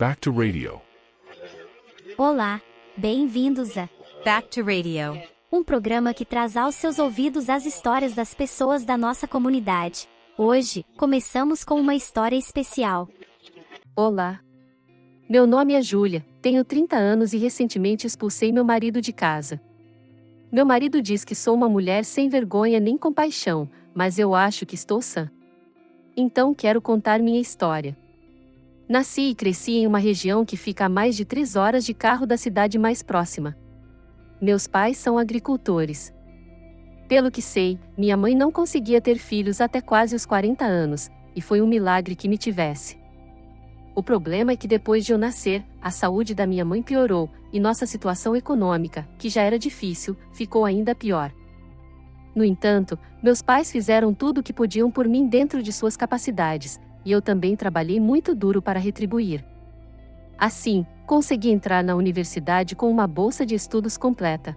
Back to Radio. Olá, bem-vindos a Back to Radio, um programa que traz aos seus ouvidos as histórias das pessoas da nossa comunidade. Hoje, começamos com uma história especial. Olá. Meu nome é Júlia, tenho 30 anos e recentemente expulsei meu marido de casa. Meu marido diz que sou uma mulher sem vergonha nem compaixão, mas eu acho que estou sã. Então quero contar minha história. Nasci e cresci em uma região que fica a mais de 3 horas de carro da cidade mais próxima. Meus pais são agricultores. Pelo que sei, minha mãe não conseguia ter filhos até quase os 40 anos, e foi um milagre que me tivesse. O problema é que depois de eu nascer, a saúde da minha mãe piorou, e nossa situação econômica, que já era difícil, ficou ainda pior. No entanto, meus pais fizeram tudo o que podiam por mim dentro de suas capacidades, e eu também trabalhei muito duro para retribuir. Assim, consegui entrar na universidade com uma bolsa de estudos completa.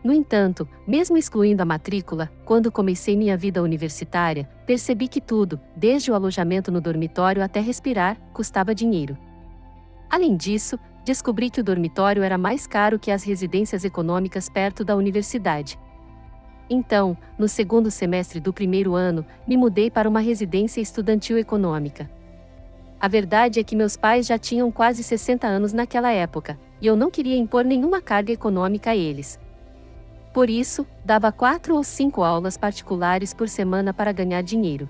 No entanto, mesmo excluindo a matrícula, quando comecei minha vida universitária, percebi que tudo, desde o alojamento no dormitório até respirar, custava dinheiro. Além disso, descobri que o dormitório era mais caro que as residências econômicas perto da universidade. Então, no segundo semestre do primeiro ano, me mudei para uma residência estudantil econômica. A verdade é que meus pais já tinham quase 60 anos naquela época, e eu não queria impor nenhuma carga econômica a eles. Por isso, dava 4 ou 5 aulas particulares por semana para ganhar dinheiro.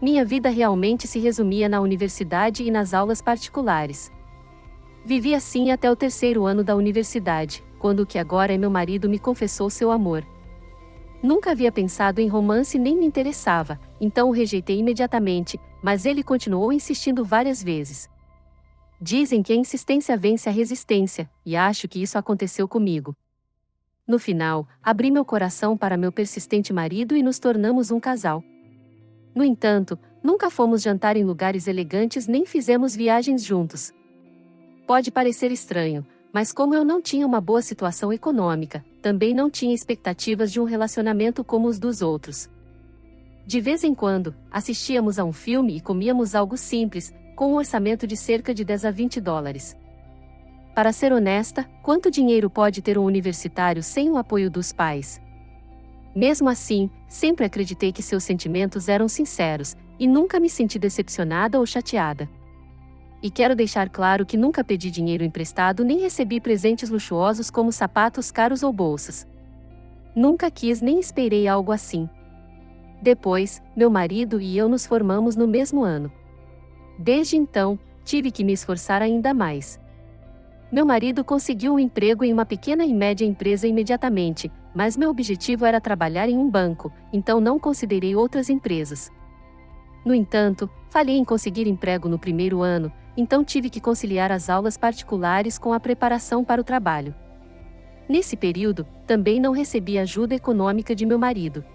Minha vida realmente se resumia na universidade e nas aulas particulares. Vivi assim até o terceiro ano da universidade, quando o que agora é meu marido me confessou seu amor. Nunca havia pensado em romance nem me interessava, então o rejeitei imediatamente, mas ele continuou insistindo várias vezes. Dizem que a insistência vence a resistência, e acho que isso aconteceu comigo. No final, abri meu coração para meu persistente marido e nos tornamos um casal. No entanto, nunca fomos jantar em lugares elegantes nem fizemos viagens juntos. Pode parecer estranho, mas como eu não tinha uma boa situação econômica, também não tinha expectativas de um relacionamento como os dos outros. De vez em quando, assistíamos a um filme e comíamos algo simples, com um orçamento de cerca de 10 a 20 dólares. Para ser honesta, quanto dinheiro pode ter um universitário sem o apoio dos pais? Mesmo assim, sempre acreditei que seus sentimentos eram sinceros, e nunca me senti decepcionada ou chateada. E quero deixar claro que nunca pedi dinheiro emprestado nem recebi presentes luxuosos como sapatos caros ou bolsas. Nunca quis nem esperei algo assim. Depois, meu marido e eu nos formamos no mesmo ano. Desde então, tive que me esforçar ainda mais. Meu marido conseguiu um emprego em uma pequena e média empresa imediatamente, mas meu objetivo era trabalhar em um banco, então não considerei outras empresas. No entanto, falhei em conseguir emprego no primeiro ano, então tive que conciliar as aulas particulares com a preparação para o trabalho. Nesse período, também não recebi ajuda econômica de meu marido.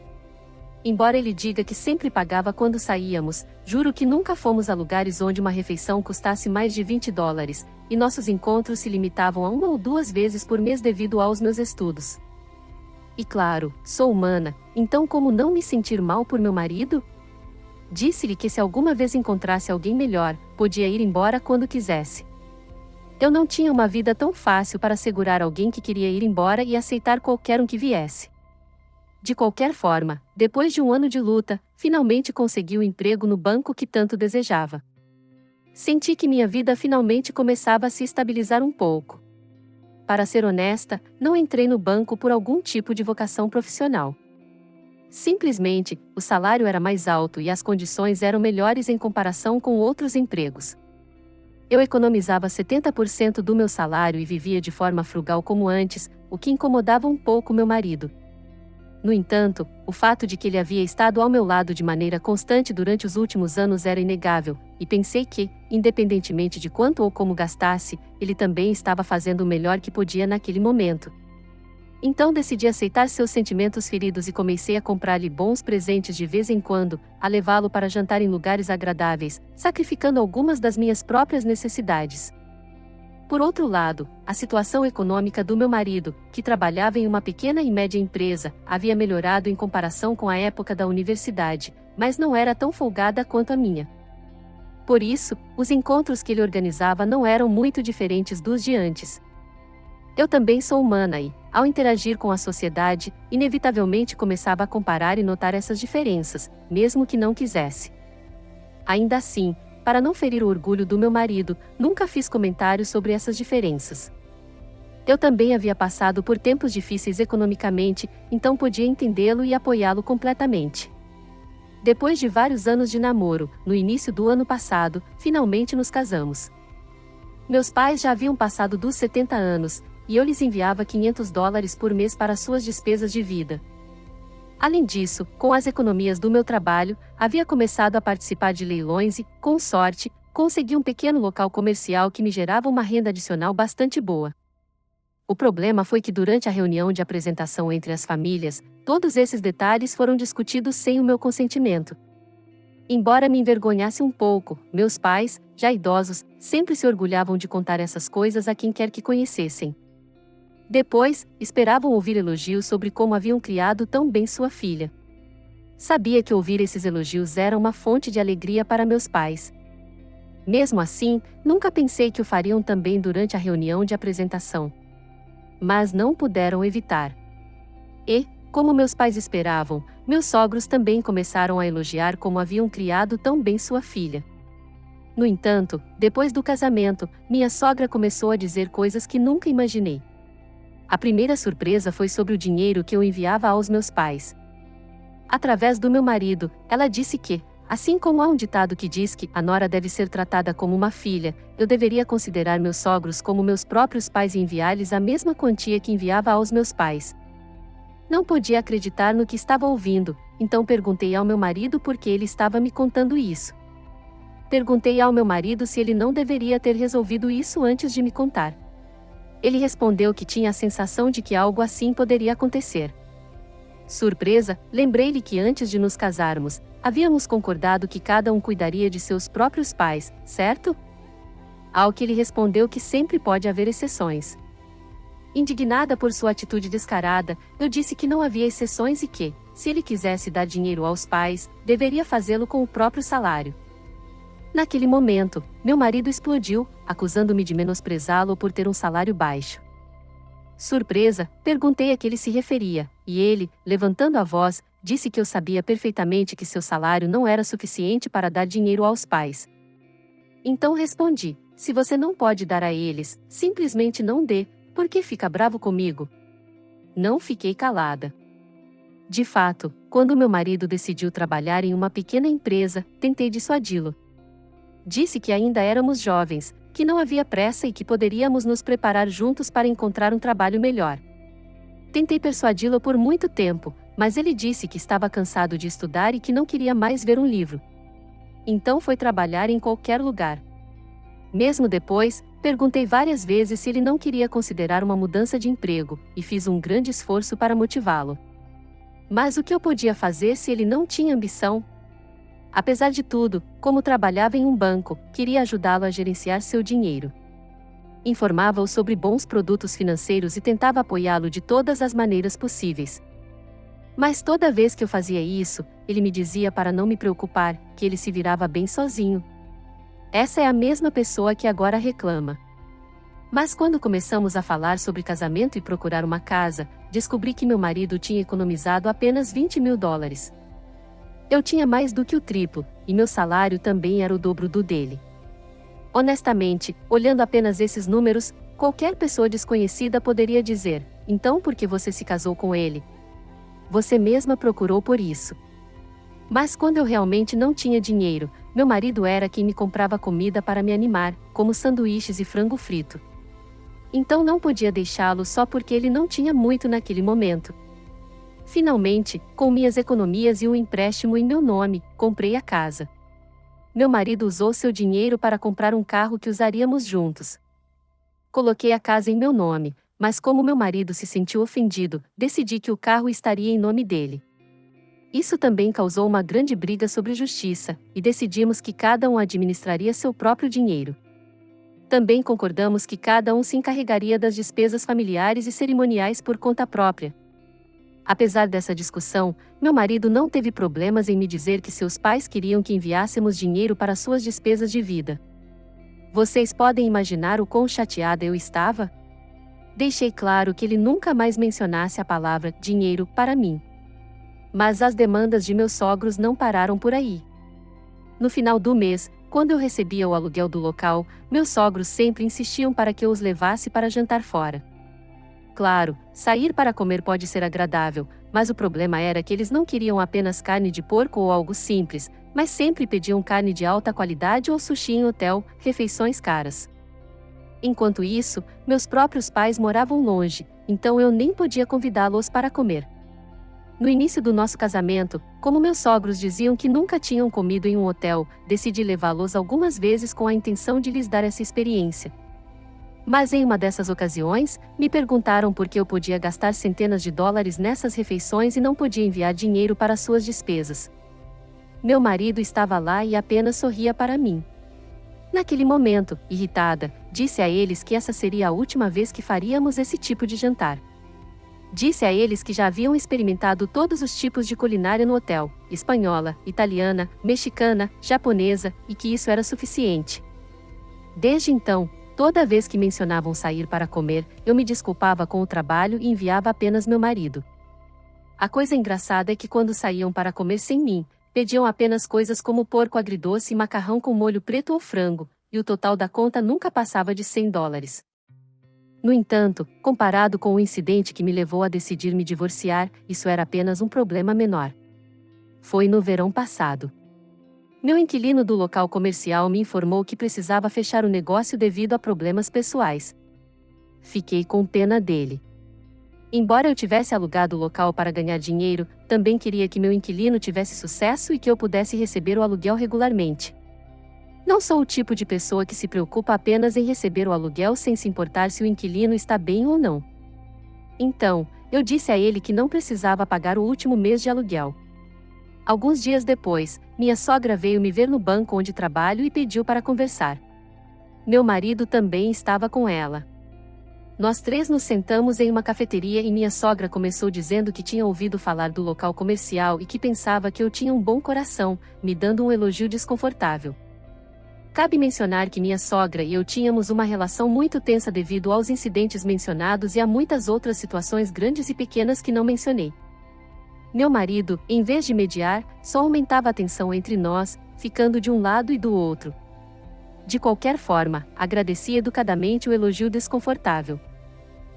Embora ele diga que sempre pagava quando saíamos, juro que nunca fomos a lugares onde uma refeição custasse mais de 20 dólares, e nossos encontros se limitavam a 1 ou 2 vezes por mês devido aos meus estudos. E claro, sou humana, então como não me sentir mal por meu marido? Disse-lhe que se alguma vez encontrasse alguém melhor, podia ir embora quando quisesse. Eu não tinha uma vida tão fácil para segurar alguém que queria ir embora e aceitar qualquer um que viesse. De qualquer forma, depois de um ano de luta, finalmente consegui o emprego no banco que tanto desejava. Senti que minha vida finalmente começava a se estabilizar um pouco. Para ser honesta, não entrei no banco por algum tipo de vocação profissional. Simplesmente, o salário era mais alto e as condições eram melhores em comparação com outros empregos. Eu economizava 70% do meu salário e vivia de forma frugal como antes, o que incomodava um pouco meu marido. No entanto, o fato de que ele havia estado ao meu lado de maneira constante durante os últimos anos era inegável, e pensei que, independentemente de quanto ou como gastasse, ele também estava fazendo o melhor que podia naquele momento. Então decidi aceitar seus sentimentos feridos e comecei a comprar-lhe bons presentes de vez em quando, a levá-lo para jantar em lugares agradáveis, sacrificando algumas das minhas próprias necessidades. Por outro lado, a situação econômica do meu marido, que trabalhava em uma pequena e média empresa, havia melhorado em comparação com a época da universidade, mas não era tão folgada quanto a minha. Por isso, os encontros que ele organizava não eram muito diferentes dos de antes. Eu também sou humana e, ao interagir com a sociedade, inevitavelmente começava a comparar e notar essas diferenças, mesmo que não quisesse. Ainda assim, para não ferir o orgulho do meu marido, nunca fiz comentários sobre essas diferenças. Eu também havia passado por tempos difíceis economicamente, então podia entendê-lo e apoiá-lo completamente. Depois de vários anos de namoro, no início do ano passado, finalmente nos casamos. Meus pais já haviam passado dos 70 anos, e eu lhes enviava $500 por mês para suas despesas de vida. Além disso, com as economias do meu trabalho, havia começado a participar de leilões e, com sorte, consegui um pequeno local comercial que me gerava uma renda adicional bastante boa. O problema foi que durante a reunião de apresentação entre as famílias, todos esses detalhes foram discutidos sem o meu consentimento. Embora me envergonhasse um pouco, meus pais, já idosos, sempre se orgulhavam de contar essas coisas a quem quer que conhecessem. Depois, esperavam ouvir elogios sobre como haviam criado tão bem sua filha. Sabia que ouvir esses elogios era uma fonte de alegria para meus pais. Mesmo assim, nunca pensei que o fariam também durante a reunião de apresentação. Mas não puderam evitar. E, como meus pais esperavam, meus sogros também começaram a elogiar como haviam criado tão bem sua filha. No entanto, depois do casamento, minha sogra começou a dizer coisas que nunca imaginei. A primeira surpresa foi sobre o dinheiro que eu enviava aos meus pais. Através do meu marido, ela disse que, assim como há um ditado que diz que a nora deve ser tratada como uma filha, eu deveria considerar meus sogros como meus próprios pais e enviar-lhes a mesma quantia que enviava aos meus pais. Não podia acreditar no que estava ouvindo, então perguntei ao meu marido por que ele estava me contando isso. Perguntei ao meu marido se ele não deveria ter resolvido isso antes de me contar. Ele respondeu que tinha a sensação de que algo assim poderia acontecer. Surpresa, lembrei-lhe que antes de nos casarmos, havíamos concordado que cada um cuidaria de seus próprios pais, certo? Ao que ele respondeu que sempre pode haver exceções. Indignada por sua atitude descarada, eu disse que não havia exceções e que, se ele quisesse dar dinheiro aos pais, deveria fazê-lo com o próprio salário. Naquele momento, meu marido explodiu, acusando-me de menosprezá-lo por ter um salário baixo. Surpresa, perguntei a que ele se referia, e ele, levantando a voz, disse que eu sabia perfeitamente que seu salário não era suficiente para dar dinheiro aos pais. Então respondi: se você não pode dar a eles, simplesmente não dê. Por que fica bravo comigo? Não fiquei calada. De fato, quando meu marido decidiu trabalhar em uma pequena empresa, tentei dissuadi-lo. Disse que ainda éramos jovens, que não havia pressa e que poderíamos nos preparar juntos para encontrar um trabalho melhor. Tentei persuadi-lo por muito tempo, mas ele disse que estava cansado de estudar e que não queria mais ver um livro. Então foi trabalhar em qualquer lugar. Mesmo depois, perguntei várias vezes se ele não queria considerar uma mudança de emprego, e fiz um grande esforço para motivá-lo. Mas o que eu podia fazer se ele não tinha ambição? Apesar de tudo, como trabalhava em um banco, queria ajudá-lo a gerenciar seu dinheiro. Informava-o sobre bons produtos financeiros e tentava apoiá-lo de todas as maneiras possíveis. Mas toda vez que eu fazia isso, ele me dizia para não me preocupar, que ele se virava bem sozinho. Essa é a mesma pessoa que agora reclama. Mas quando começamos a falar sobre casamento e procurar uma casa, descobri que meu marido tinha economizado apenas $20 mil. Eu tinha mais do que o triplo, e meu salário também era o dobro do dele. Honestamente, olhando apenas esses números, qualquer pessoa desconhecida poderia dizer: então por que você se casou com ele? Você mesma procurou por isso. Mas quando eu realmente não tinha dinheiro, meu marido era quem me comprava comida para me animar, como sanduíches e frango frito. Então não podia deixá-lo só porque ele não tinha muito naquele momento. Finalmente, com minhas economias e um empréstimo em meu nome, comprei a casa. Meu marido usou seu dinheiro para comprar um carro que usaríamos juntos. Coloquei a casa em meu nome, mas como meu marido se sentiu ofendido, decidi que o carro estaria em nome dele. Isso também causou uma grande briga sobre justiça, e decidimos que cada um administraria seu próprio dinheiro. Também concordamos que cada um se encarregaria das despesas familiares e cerimoniais por conta própria. Apesar dessa discussão, meu marido não teve problemas em me dizer que seus pais queriam que enviássemos dinheiro para suas despesas de vida. Vocês podem imaginar o quão chateada eu estava? Deixei claro que ele nunca mais mencionasse a palavra dinheiro para mim. Mas as demandas de meus sogros não pararam por aí. No final do mês, quando eu recebia o aluguel do local, meus sogros sempre insistiam para que eu os levasse para jantar fora. Claro, sair para comer pode ser agradável, mas o problema era que eles não queriam apenas carne de porco ou algo simples, mas sempre pediam carne de alta qualidade ou sushi em hotel, refeições caras. Enquanto isso, meus próprios pais moravam longe, então eu nem podia convidá-los para comer. No início do nosso casamento, como meus sogros diziam que nunca tinham comido em um hotel, decidi levá-los algumas vezes com a intenção de lhes dar essa experiência. Mas em uma dessas ocasiões, me perguntaram por que eu podia gastar centenas de dólares nessas refeições e não podia enviar dinheiro para suas despesas. Meu marido estava lá e apenas sorria para mim. Naquele momento, irritada, disse a eles que essa seria a última vez que faríamos esse tipo de jantar. Disse a eles que já haviam experimentado todos os tipos de culinária no hotel, espanhola, italiana, mexicana, japonesa, e que isso era suficiente. Desde então, toda vez que mencionavam sair para comer, eu me desculpava com o trabalho e enviava apenas meu marido. A coisa engraçada é que quando saíam para comer sem mim, pediam apenas coisas como porco agridoce e macarrão com molho preto ou frango, e o total da conta nunca passava de 100 dólares. No entanto, comparado com o incidente que me levou a decidir me divorciar, isso era apenas um problema menor. Foi no verão passado. Meu inquilino do local comercial me informou que precisava fechar o negócio devido a problemas pessoais. Fiquei com pena dele. Embora eu tivesse alugado o local para ganhar dinheiro, também queria que meu inquilino tivesse sucesso e que eu pudesse receber o aluguel regularmente. Não sou o tipo de pessoa que se preocupa apenas em receber o aluguel sem se importar se o inquilino está bem ou não. Então, eu disse a ele que não precisava pagar o último mês de aluguel. Alguns dias depois, minha sogra veio me ver no banco onde trabalho e pediu para conversar. Meu marido também estava com ela. Nós três nos sentamos em uma cafeteria e minha sogra começou dizendo que tinha ouvido falar do local comercial e que pensava que eu tinha um bom coração, me dando um elogio desconfortável. Cabe mencionar que minha sogra e eu tínhamos uma relação muito tensa devido aos incidentes mencionados e a muitas outras situações grandes e pequenas que não mencionei. Meu marido, em vez de mediar, só aumentava a tensão entre nós, ficando de um lado e do outro. De qualquer forma, agradeci educadamente o elogio desconfortável.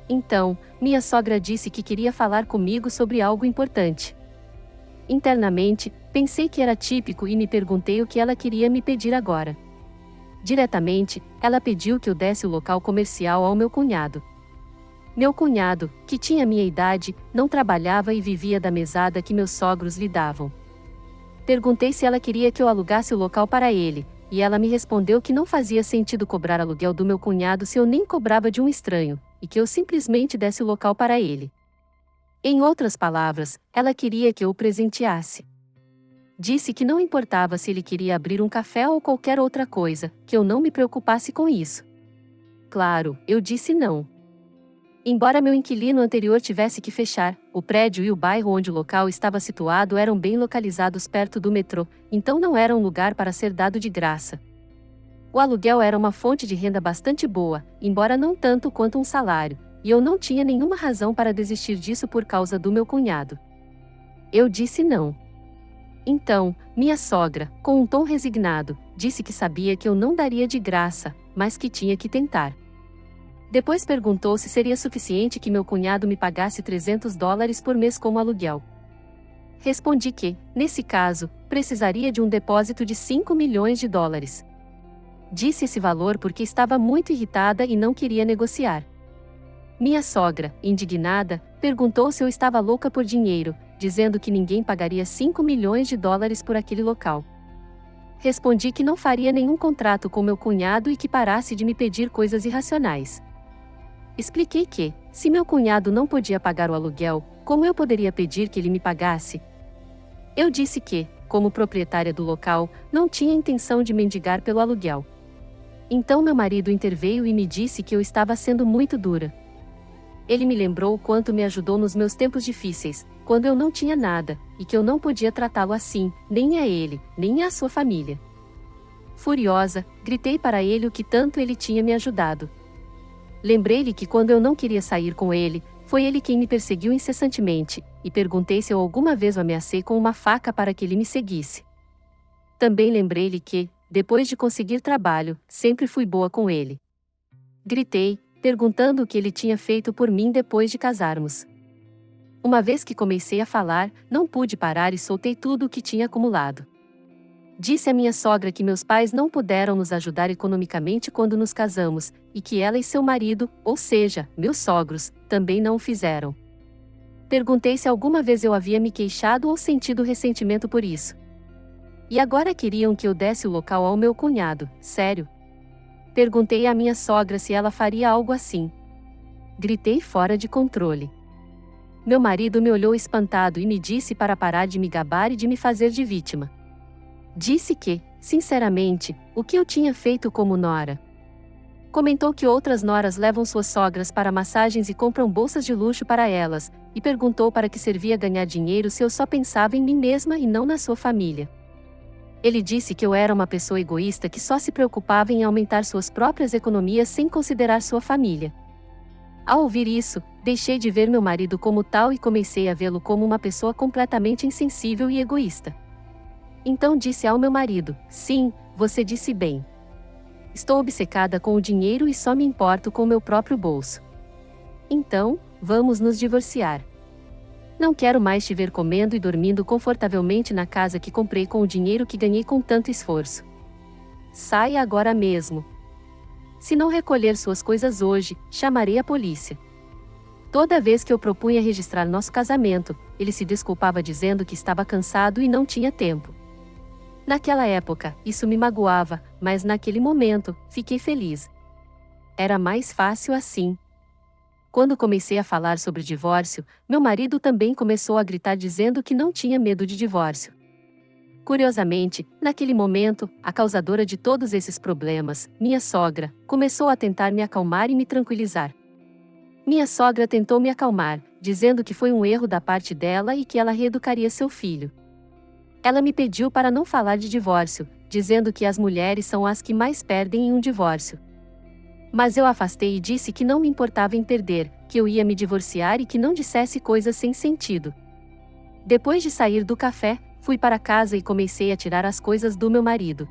Então, minha sogra disse que queria falar comigo sobre algo importante. Internamente, pensei que era típico e me perguntei o que ela queria me pedir agora. Diretamente, ela pediu que eu desse o local comercial ao meu cunhado. Meu cunhado, que tinha minha idade, não trabalhava e vivia da mesada que meus sogros lhe davam. Perguntei se ela queria que eu alugasse o local para ele, e ela me respondeu que não fazia sentido cobrar aluguel do meu cunhado se eu nem cobrava de um estranho, e que eu simplesmente desse o local para ele. Em outras palavras, ela queria que eu o presenteasse. Disse que não importava se ele queria abrir um café ou qualquer outra coisa, que eu não me preocupasse com isso. Claro, eu disse não. Embora meu inquilino anterior tivesse que fechar, o prédio e o bairro onde o local estava situado eram bem localizados perto do metrô, então não era um lugar para ser dado de graça. O aluguel era uma fonte de renda bastante boa, embora não tanto quanto um salário, e eu não tinha nenhuma razão para desistir disso por causa do meu cunhado. Eu disse não. Então, minha sogra, com um tom resignado, disse que sabia que eu não daria de graça, mas que tinha que tentar. Depois perguntou se seria suficiente que meu cunhado me pagasse 300 dólares por mês como aluguel. Respondi que, nesse caso, precisaria de um depósito de 5 milhões de dólares. Disse esse valor porque estava muito irritada e não queria negociar. Minha sogra, indignada, perguntou se eu estava louca por dinheiro, dizendo que ninguém pagaria 5 milhões de dólares por aquele local. Respondi que não faria nenhum contrato com meu cunhado e que parasse de me pedir coisas irracionais. Expliquei que, se meu cunhado não podia pagar o aluguel, como eu poderia pedir que ele me pagasse? Eu disse que, como proprietária do local, não tinha intenção de mendigar pelo aluguel. Então meu marido interveio e me disse que eu estava sendo muito dura. Ele me lembrou o quanto me ajudou nos meus tempos difíceis, quando eu não tinha nada, e que eu não podia tratá-lo assim, nem a ele, nem a sua família. Furiosa, gritei para ele o que tanto ele tinha me ajudado. Lembrei-lhe que quando eu não queria sair com ele, foi ele quem me perseguiu incessantemente, e perguntei se eu alguma vez o ameacei com uma faca para que ele me seguisse. Também lembrei-lhe que, depois de conseguir trabalho, sempre fui boa com ele. Gritei, perguntando o que ele tinha feito por mim depois de casarmos. Uma vez que comecei a falar, não pude parar e soltei tudo o que tinha acumulado. Disse à minha sogra que meus pais não puderam nos ajudar economicamente quando nos casamos, e que ela e seu marido, ou seja, meus sogros, também não o fizeram. Perguntei se alguma vez eu havia me queixado ou sentido ressentimento por isso. E agora queriam que eu desse o local ao meu cunhado, sério? Perguntei à minha sogra se ela faria algo assim. Gritei fora de controle. Meu marido me olhou espantado e me disse para parar de me gabar e de me fazer de vítima. Disse que, sinceramente, o que eu tinha feito como nora. Comentou que outras noras levam suas sogras para massagens e compram bolsas de luxo para elas, e perguntou para que servia ganhar dinheiro se eu só pensava em mim mesma e não na sua família. Ele disse que eu era uma pessoa egoísta que só se preocupava em aumentar suas próprias economias sem considerar sua família. Ao ouvir isso, deixei de ver meu marido como tal e comecei a vê-lo como uma pessoa completamente insensível e egoísta. Então disse ao meu marido: sim, você disse bem. Estou obcecada com o dinheiro e só me importo com meu próprio bolso. Então, vamos nos divorciar. Não quero mais te ver comendo e dormindo confortavelmente na casa que comprei com o dinheiro que ganhei com tanto esforço. Saia agora mesmo. Se não recolher suas coisas hoje, chamarei a polícia. Toda vez que eu propunha registrar nosso casamento, ele se desculpava dizendo que estava cansado e não tinha tempo. Naquela época, isso me magoava, mas naquele momento, fiquei feliz. Era mais fácil assim. Quando comecei a falar sobre divórcio, meu marido também começou a gritar dizendo que não tinha medo de divórcio. Curiosamente, naquele momento, a causadora de todos esses problemas, minha sogra, começou a tentar me acalmar e me tranquilizar. Minha sogra tentou me acalmar, dizendo que foi um erro da parte dela e que ela reeducaria seu filho. Ela me pediu para não falar de divórcio, dizendo que as mulheres são as que mais perdem em um divórcio. Mas eu afastei e disse que não me importava em perder, que eu ia me divorciar e que não dissesse coisas sem sentido. Depois de sair do café, fui para casa e comecei a tirar as coisas do meu marido.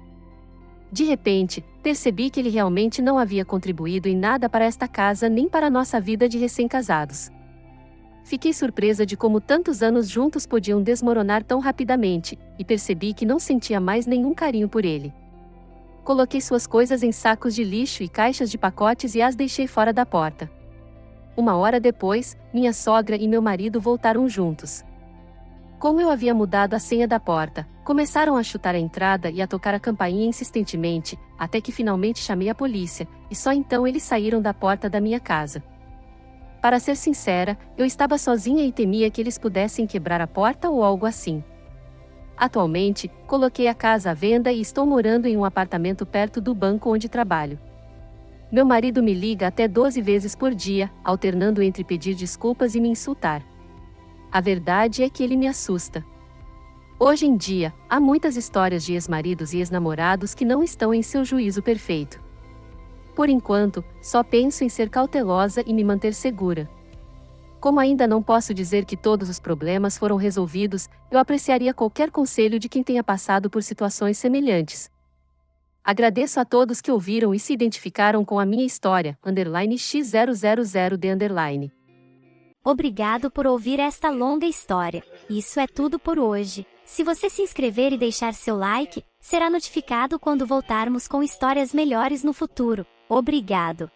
De repente, percebi que ele realmente não havia contribuído em nada para esta casa nem para a nossa vida de recém-casados. Fiquei surpresa de como tantos anos juntos podiam desmoronar tão rapidamente, e percebi que não sentia mais nenhum carinho por ele. Coloquei suas coisas em sacos de lixo e caixas de pacotes e as deixei fora da porta. Uma hora depois, minha sogra e meu marido voltaram juntos. Como eu havia mudado a senha da porta, começaram a chutar a entrada e a tocar a campainha insistentemente, até que finalmente chamei a polícia, e só então eles saíram da porta da minha casa. Para ser sincera, eu estava sozinha e temia que eles pudessem quebrar a porta ou algo assim. Atualmente, coloquei a casa à venda e estou morando em um apartamento perto do banco onde trabalho. Meu marido me liga até 12 vezes por dia, alternando entre pedir desculpas e me insultar. A verdade é que ele me assusta. Hoje em dia, há muitas histórias de ex-maridos e ex-namorados que não estão em seu juízo perfeito. Por enquanto, só penso em ser cautelosa e me manter segura. Como ainda não posso dizer que todos os problemas foram resolvidos, eu apreciaria qualquer conselho de quem tenha passado por situações semelhantes. Agradeço a todos que ouviram e se identificaram com a minha história, _x000d_. Obrigado por ouvir esta longa história. Isso é tudo por hoje. Se você se inscrever e deixar seu like, será notificado quando voltarmos com histórias melhores no futuro. Obrigado.